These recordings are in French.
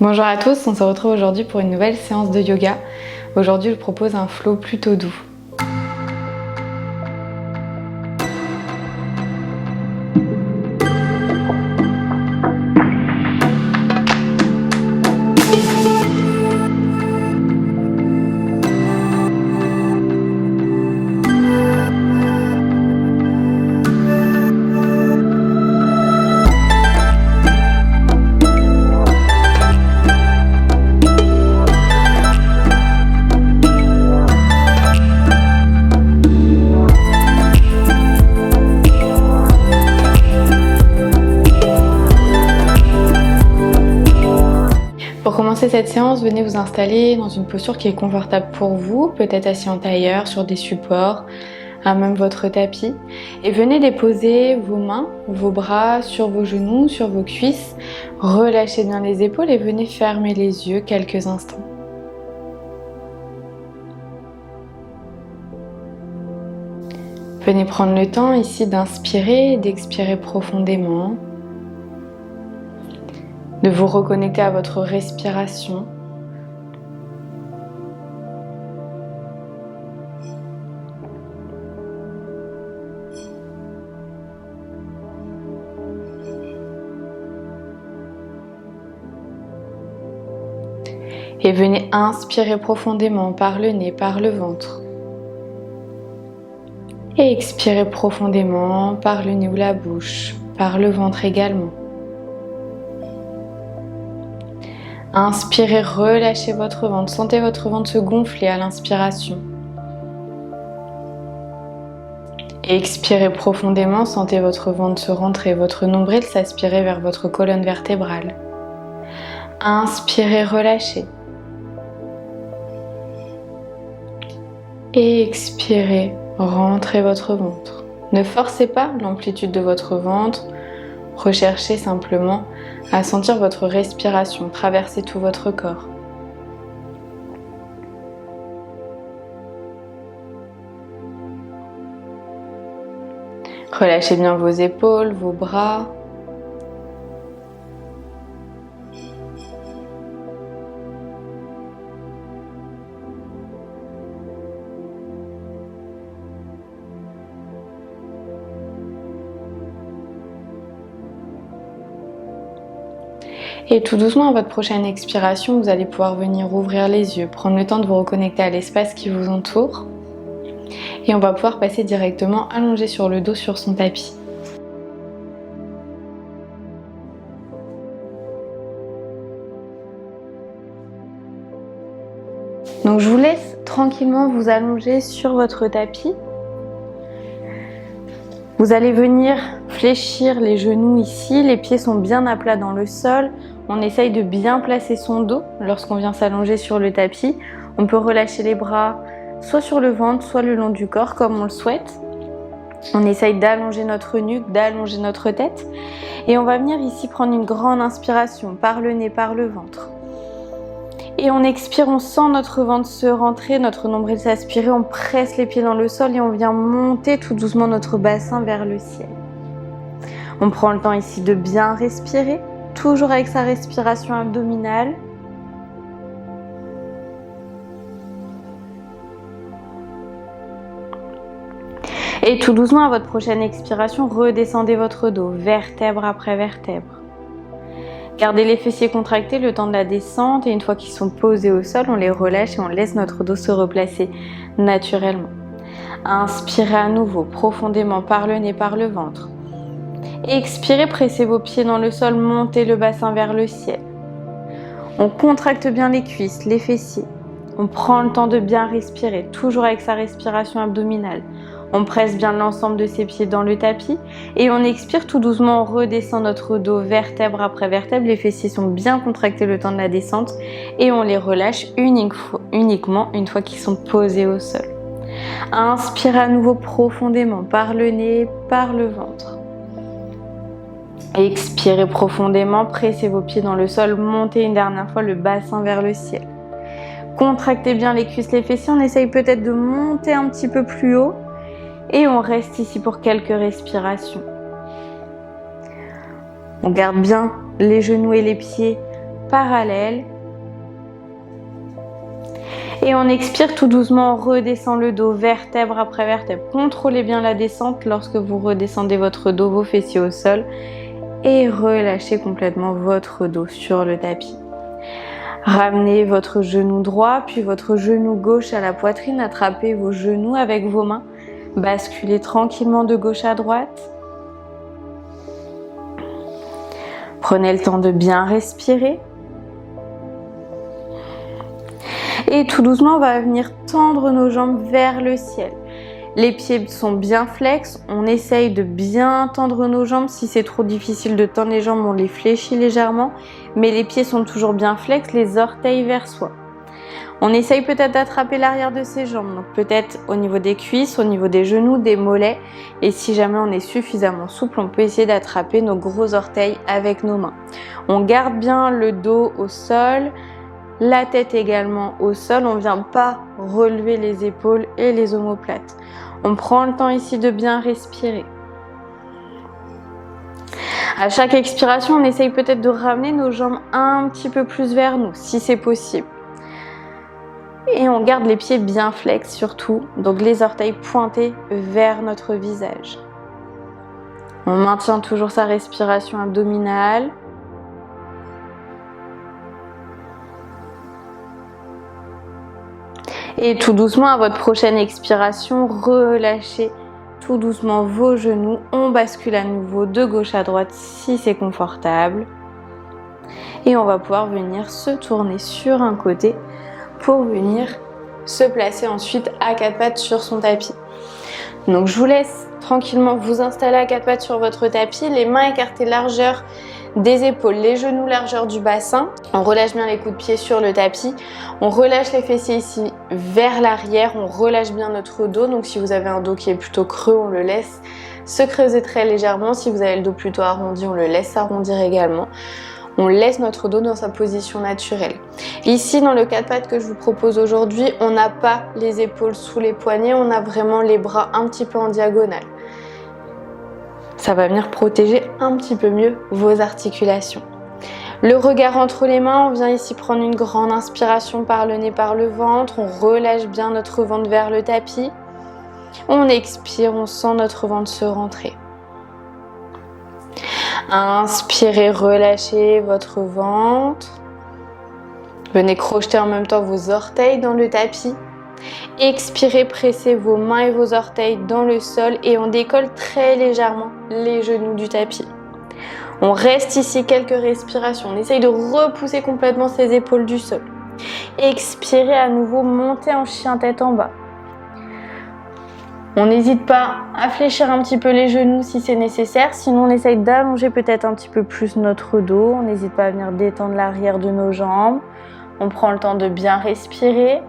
Bonjour à tous, on se retrouve aujourd'hui pour une nouvelle séance de yoga. Aujourd'hui, je propose un flow plutôt doux. Pour commencer cette séance, venez vous installer dans une posture qui est confortable pour vous, peut-être assis en tailleur, sur des supports, à même votre tapis. Et venez déposer vos mains, vos bras sur vos genoux, sur vos cuisses. Relâchez bien les épaules et venez fermer les yeux quelques instants. Venez prendre le temps ici d'inspirer et d'expirer profondément. De vous reconnecter à votre respiration. Et venez inspirer profondément par le nez, par le ventre. Et expirez profondément par le nez ou la bouche, par le ventre également. Inspirez, relâchez votre ventre. Sentez votre ventre se gonfler à l'inspiration. Expirez profondément, sentez votre ventre se rentrer, votre nombril s'aspirer vers votre colonne vertébrale. Inspirez, relâchez. Et expirez, rentrez votre ventre. Ne forcez pas l'amplitude de votre ventre. Recherchez simplement à sentir votre respiration traverser tout votre corps. Relâchez bien vos épaules, vos bras. Et tout doucement, à votre prochaine expiration, vous allez pouvoir venir ouvrir les yeux, prendre le temps de vous reconnecter à l'espace qui vous entoure. Et on va pouvoir passer directement allongé sur le dos sur son tapis. Donc je vous laisse tranquillement vous allonger sur votre tapis. Vous allez venir fléchir les genoux ici, les pieds sont bien à plat dans le sol. On essaye de bien placer son dos lorsqu'on vient s'allonger sur le tapis. On peut relâcher les bras soit sur le ventre, soit le long du corps comme on le souhaite. On essaye d'allonger notre nuque, d'allonger notre tête. Et on va venir ici prendre une grande inspiration par le nez, par le ventre. Et on expire, on sent notre ventre se rentrer, notre nombril s'aspirer, on presse les pieds dans le sol et on vient monter tout doucement notre bassin vers le ciel. On prend le temps ici de bien respirer, toujours avec sa respiration abdominale. Et tout doucement, à votre prochaine expiration, redescendez votre dos, vertèbre après vertèbre. Gardez les fessiers contractés le temps de la descente et une fois qu'ils sont posés au sol, on les relâche et on laisse notre dos se replacer naturellement. Inspirez à nouveau profondément par le nez, par le ventre. Expirez, pressez vos pieds dans le sol, montez le bassin vers le ciel. On contracte bien les cuisses, les fessiers. On prend le temps de bien respirer, toujours avec sa respiration abdominale. On presse bien l'ensemble de ses pieds dans le tapis et on expire tout doucement, on redescend notre dos vertèbre après vertèbre. Les fessiers sont bien contractés le temps de la descente et on les relâche uniquement une fois qu'ils sont posés au sol. Inspirez à nouveau profondément par le nez, par le ventre. Expirez profondément, pressez vos pieds dans le sol, montez une dernière fois le bassin vers le ciel. Contractez bien les cuisses, les fessiers, on essaye peut-être de monter un petit peu plus haut. Et on reste ici pour quelques respirations. On garde bien les genoux et les pieds parallèles. Et on expire tout doucement, on redescend le dos, vertèbre après vertèbre. Contrôlez bien la descente lorsque vous redescendez votre dos, vos fessiers au sol. Et relâchez complètement votre dos sur le tapis. Ramenez votre genou droit, puis votre genou gauche à la poitrine. Attrapez vos genoux avec vos mains. Basculez tranquillement de gauche à droite. Prenez le temps de bien respirer. Et tout doucement, on va venir tendre nos jambes vers le ciel. Les pieds sont bien flex. On essaye de bien tendre nos jambes. Si c'est trop difficile de tendre les jambes, on les fléchit légèrement. Mais les pieds sont toujours bien flex, les orteils vers soi. On essaye peut-être d'attraper l'arrière de ses jambes. Donc peut-être au niveau des cuisses, au niveau des genoux, des mollets. Et si jamais on est suffisamment souple, on peut essayer d'attraper nos gros orteils avec nos mains. On garde bien le dos au sol. La tête également au sol, on ne vient pas relever les épaules et les omoplates. On prend le temps ici de bien respirer. À chaque expiration, on essaye peut-être de ramener nos jambes un petit peu plus vers nous, si c'est possible. Et on garde les pieds bien flex surtout, donc les orteils pointés vers notre visage. On maintient toujours sa respiration abdominale. Et tout doucement, à votre prochaine expiration, relâchez tout doucement vos genoux. On bascule à nouveau de gauche à droite si c'est confortable. Et on va pouvoir venir se tourner sur un côté pour venir se placer ensuite à quatre pattes sur son tapis. Donc je vous laisse tranquillement vous installer à quatre pattes sur votre tapis, les mains écartées largeur des épaules, les genoux largeur du bassin. On relâche bien les coups de pied sur le tapis. On relâche les fessiers ici vers l'arrière. On relâche bien notre dos. Donc si vous avez un dos qui est plutôt creux, on le laisse se creuser très légèrement. Si vous avez le dos plutôt arrondi, on le laisse s'arrondir également. On laisse notre dos dans sa position naturelle. Ici, dans le quatre pattes que je vous propose aujourd'hui, on n'a pas les épaules sous les poignets. On a vraiment les bras un petit peu en diagonale. Ça va venir protéger un petit peu mieux vos articulations. Le regard entre les mains, on vient ici prendre une grande inspiration par le nez, par le ventre. On relâche bien notre ventre vers le tapis. On expire, on sent notre ventre se rentrer. Inspirez, relâchez votre ventre. Venez crocheter en même temps vos orteils dans le tapis. Expirez, pressez vos mains et vos orteils dans le sol et on décolle très légèrement les genoux du tapis. On reste ici quelques respirations. On essaye de repousser complètement ses épaules du sol. Expirez à nouveau, montez en chien tête en bas. On n'hésite pas à fléchir un petit peu les genoux si c'est nécessaire. Sinon, on essaye d'allonger peut-être un petit peu plus notre dos. On n'hésite pas à venir détendre l'arrière de nos jambes. On prend le temps de bien respirer.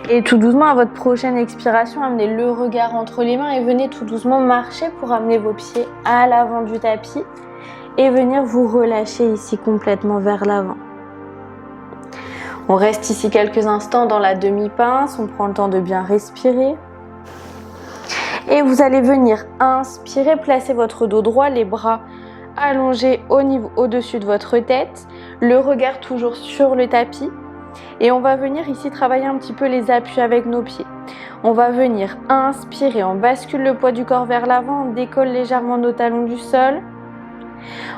Et tout doucement, à votre prochaine expiration, amenez le regard entre les mains et venez tout doucement marcher pour amener vos pieds à l'avant du tapis et venir vous relâcher ici complètement vers l'avant. On reste ici quelques instants dans la demi-pince, on prend le temps de bien respirer. Et vous allez venir inspirer, placer votre dos droit, les bras allongés au-dessus de votre tête, le regard toujours sur le tapis. Et on va venir ici travailler un petit peu les appuis avec nos pieds. On va venir inspirer, on bascule le poids du corps vers l'avant, on décolle légèrement nos talons du sol.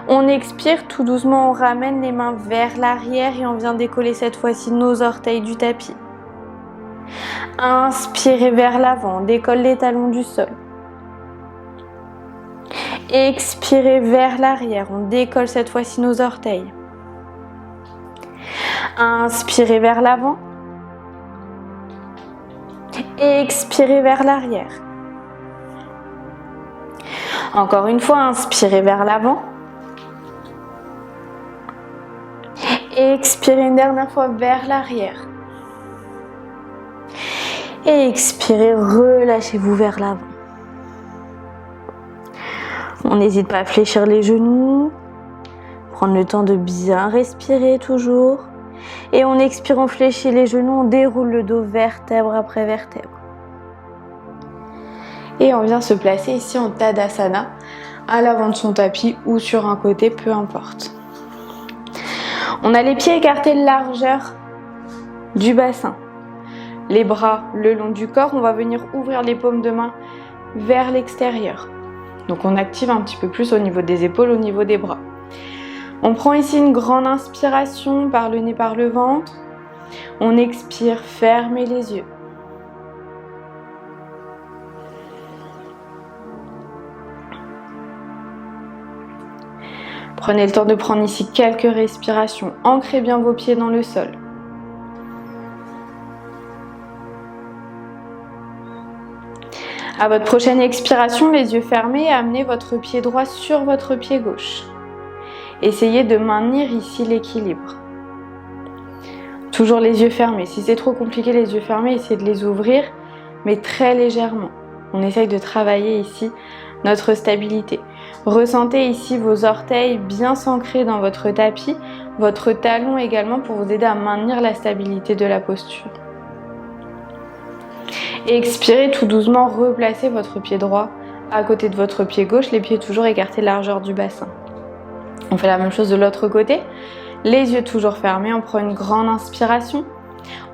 On expire, tout doucement on ramène les mains vers l'arrière et on vient décoller cette fois-ci nos orteils du tapis. Inspirez vers l'avant, on décolle les talons du sol. Expirez vers l'arrière, on décolle cette fois-ci nos orteils. Inspirez vers l'avant. Expirez vers l'arrière. Encore une fois, inspirez vers l'avant. Expirez une dernière fois vers l'arrière. Et expirez, relâchez-vous vers l'avant. On n'hésite pas à fléchir les genoux. Prendre le temps de bien respirer toujours. Et on expire, on fléchit les genoux, on déroule le dos vertèbre après vertèbre. Et on vient se placer ici en Tadasana, à l'avant de son tapis ou sur un côté, peu importe. On a les pieds écartés largeur du bassin. Les bras le long du corps, on va venir ouvrir les paumes de main vers l'extérieur. Donc on active un petit peu plus au niveau des épaules, au niveau des bras. On prend ici une grande inspiration par le nez, par le ventre. On expire, fermez les yeux. Prenez le temps de prendre ici quelques respirations. Ancrez bien vos pieds dans le sol. À votre prochaine expiration, les yeux fermés, amenez votre pied droit sur votre pied gauche. Essayez de maintenir ici l'équilibre. Toujours les yeux fermés. Si c'est trop compliqué les yeux fermés, essayez de les ouvrir, mais très légèrement. On essaye de travailler ici notre stabilité. Ressentez ici vos orteils bien s'ancrer dans votre tapis, votre talon également pour vous aider à maintenir la stabilité de la posture. Et expirez tout doucement, replacez votre pied droit à côté de votre pied gauche, les pieds toujours écartés largeur du bassin. On fait la même chose de l'autre côté, les yeux toujours fermés, on prend une grande inspiration,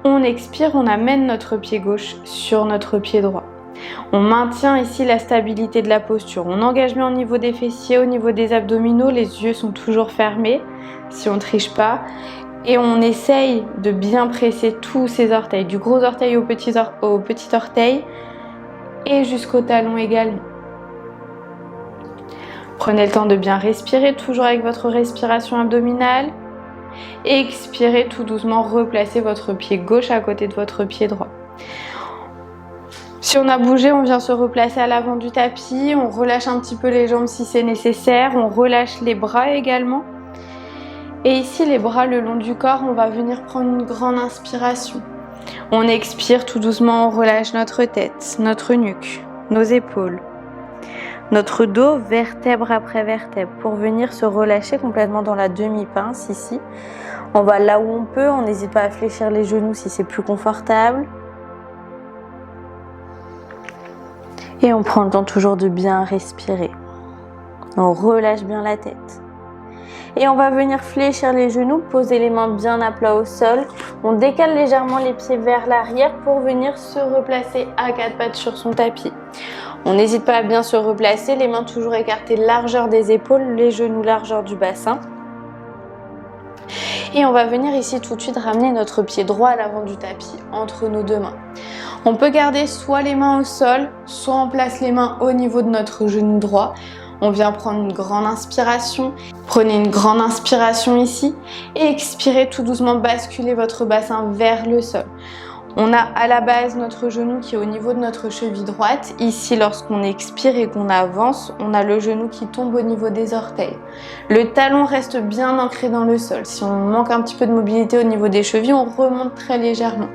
on expire, on amène notre pied gauche sur notre pied droit. On maintient ici la stabilité de la posture, on engage bien au niveau des fessiers, au niveau des abdominaux, les yeux sont toujours fermés si on ne triche pas. Et on essaye de bien presser tous ces orteils, du gros orteil au petit orteil et jusqu'au talon également. Prenez le temps de bien respirer, toujours avec votre respiration abdominale. Et expirez tout doucement, replacez votre pied gauche à côté de votre pied droit. Si on a bougé, on vient se replacer à l'avant du tapis, on relâche un petit peu les jambes si c'est nécessaire, on relâche les bras également. Et ici, les bras le long du corps, on va venir prendre une grande inspiration. On expire tout doucement, on relâche notre tête, notre nuque, nos épaules, notre dos, vertèbre après vertèbre, pour venir se relâcher complètement dans la demi-pince ici. On va là où on peut, on n'hésite pas à fléchir les genoux si c'est plus confortable. Et on prend le temps toujours de bien respirer. On relâche bien la tête. Et on va venir fléchir les genoux, poser les mains bien à plat au sol. On décale légèrement les pieds vers l'arrière pour venir se replacer à quatre pattes sur son tapis. On n'hésite pas à bien se replacer, les mains toujours écartées, largeur des épaules, les genoux largeur du bassin. Et on va venir ici tout de suite ramener notre pied droit à l'avant du tapis, entre nos deux mains. On peut garder soit les mains au sol, soit on place les mains au niveau de notre genou droit. On vient prendre une grande inspiration. Prenez une grande inspiration ici et expirez tout doucement, basculez votre bassin vers le sol. On a à la base notre genou qui est au niveau de notre cheville droite. Ici, lorsqu'on expire et qu'on avance, on a le genou qui tombe au niveau des orteils. Le talon reste bien ancré dans le sol. Si on manque un petit peu de mobilité au niveau des chevilles, on remonte très légèrement.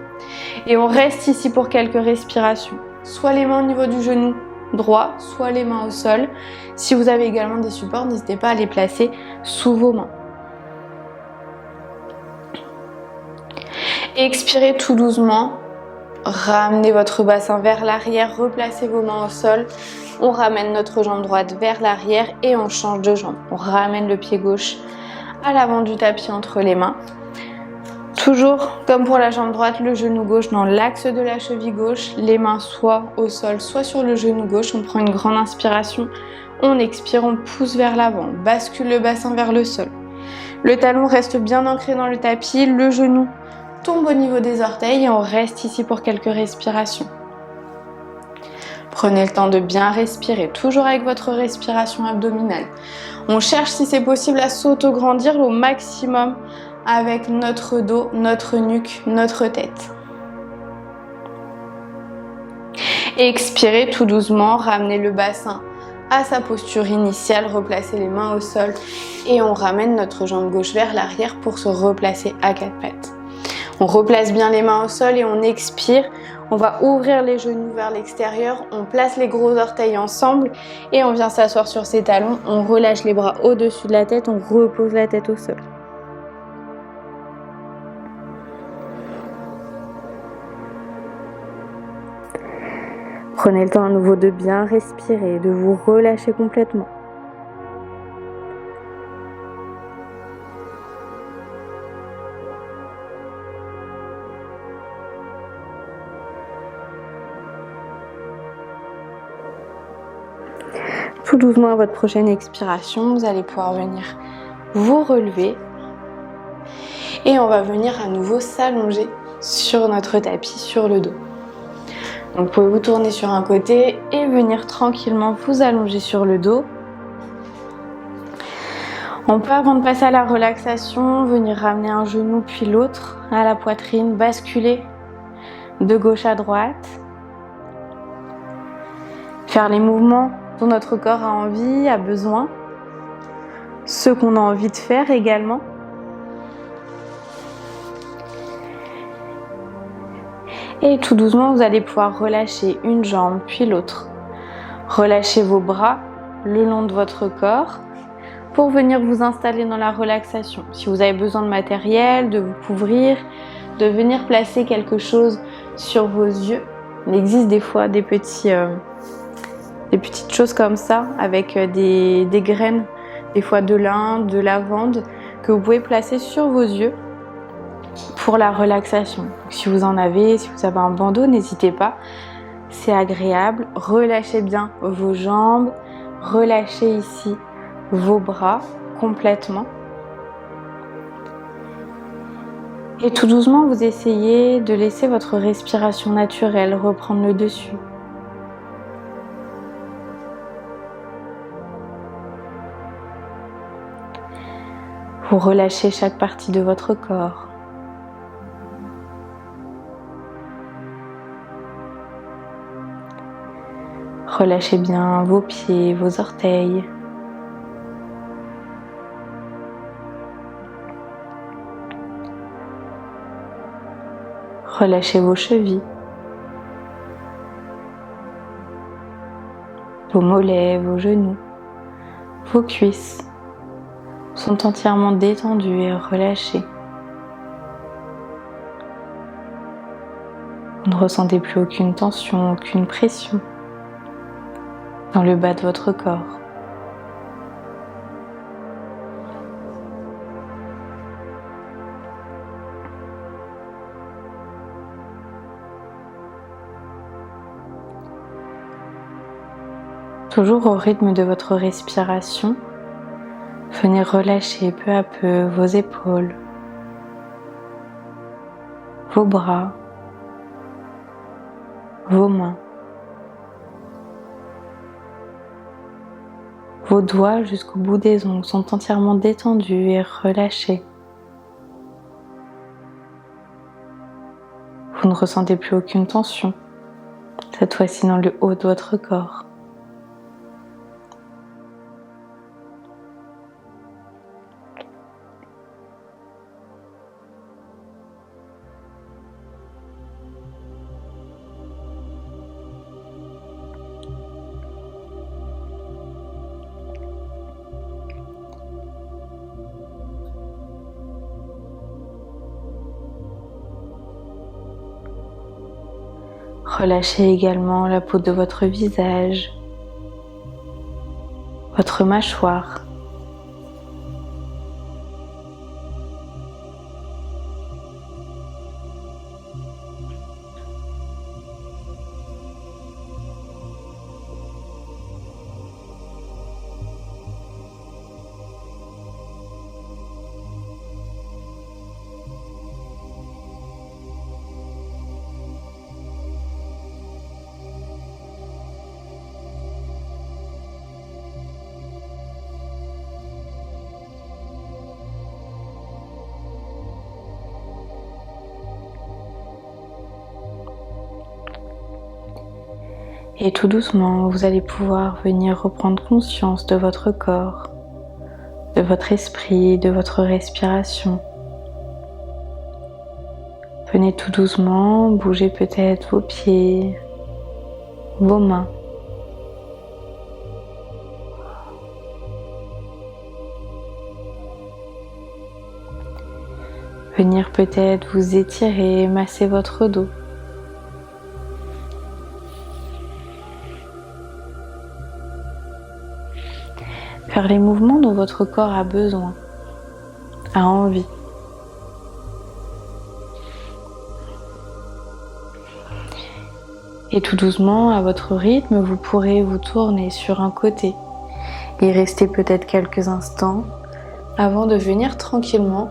Et on reste ici pour quelques respirations. Soit les mains au niveau du genou droit, soit les mains au sol. Si vous avez également des supports, n'hésitez pas à les placer sous vos mains. Expirez tout doucement, ramenez votre bassin vers l'arrière, replacez vos mains au sol. On ramène notre jambe droite vers l'arrière et on change de jambe. On ramène le pied gauche à l'avant du tapis entre les mains. Toujours comme pour la jambe droite, le genou gauche dans l'axe de la cheville gauche, les mains soit au sol, soit sur le genou gauche. On prend une grande inspiration, on expire, on pousse vers l'avant, on bascule le bassin vers le sol. Le talon reste bien ancré dans le tapis, le genou tombe au niveau des orteils et on reste ici pour quelques respirations. Prenez le temps de bien respirer, toujours avec votre respiration abdominale. On cherche si c'est possible à s'auto-grandir au maximum avec notre dos, notre nuque, notre tête. Et expirez tout doucement, ramenez le bassin à sa posture initiale, replacez les mains au sol et on ramène notre jambe gauche vers l'arrière pour se replacer à quatre pattes. On replace bien les mains au sol et on expire. On va ouvrir les genoux vers l'extérieur, on place les gros orteils ensemble et on vient s'asseoir sur ses talons. On relâche les bras au-dessus de la tête, on repose la tête au sol. Prenez le temps à nouveau de bien respirer, de vous relâcher complètement. tout doucement à votre prochaine expiration, vous allez pouvoir venir vous relever. Et on va venir à nouveau s'allonger sur notre tapis, sur le dos. Donc vous pouvez vous tourner sur un côté et venir tranquillement vous allonger sur le dos. On peut, avant de passer à la relaxation, venir ramener un genou puis l'autre à la poitrine, basculer de gauche à droite. Faire les mouvements dont notre corps a envie, a besoin. Ceux qu'on a envie de faire également. Et tout doucement, vous allez pouvoir relâcher une jambe puis l'autre. Relâchez vos bras le long de votre corps pour venir vous installer dans la relaxation. Si vous avez besoin de matériel, de vous couvrir, de venir placer quelque chose sur vos yeux. Il existe des fois des petites choses comme ça avec des graines, des fois de lin, de lavande que vous pouvez placer sur vos yeux pour la relaxation. Donc, si vous en avez, si vous avez un bandeau, n'hésitez pas, c'est agréable. Relâchez bien vos jambes, relâchez ici vos bras complètement. Et tout doucement, vous essayez de laisser votre respiration naturelle reprendre le dessus. Vous relâchez chaque partie de votre corps. Relâchez bien vos pieds, vos orteils. Relâchez vos chevilles, vos mollets, vos genoux, vos cuisses sont entièrement détendus et relâchés. Vous ne ressentez plus aucune tension, aucune pression dans le bas de votre corps. Toujours au rythme de votre respiration, venez relâcher peu à peu vos épaules, vos bras, vos mains, vos doigts jusqu'au bout des ongles sont entièrement détendus et relâchés. Vous ne ressentez plus aucune tension, cette fois-ci dans le haut de votre corps. Relâchez également la peau de votre visage, votre mâchoire. Et tout doucement, vous allez pouvoir venir reprendre conscience de votre corps, de votre esprit, de votre respiration. Venez tout doucement bouger peut-être vos pieds, vos mains. Venir peut-être vous étirer, masser votre dos. Faire les mouvements dont votre corps a besoin, a envie. Et tout doucement, à votre rythme, vous pourrez vous tourner sur un côté Y rester peut-être quelques instants avant de venir tranquillement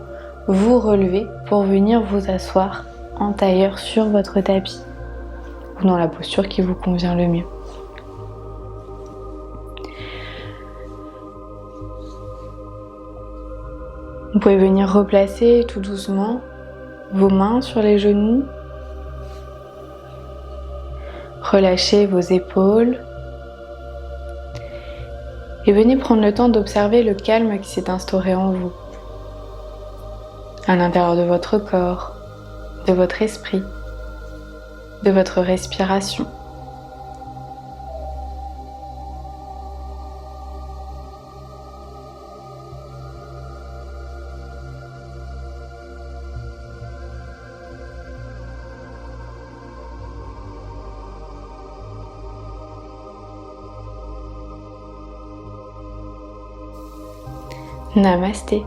vous relever pour venir vous asseoir en tailleur sur votre tapis ou dans la posture qui vous convient le mieux. Vous pouvez venir replacer tout doucement vos mains sur les genoux, relâchez vos épaules et venez prendre le temps d'observer le calme qui s'est instauré en vous, à l'intérieur de votre corps, de votre esprit, de votre respiration. Namasté.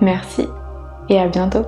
Merci et à bientôt.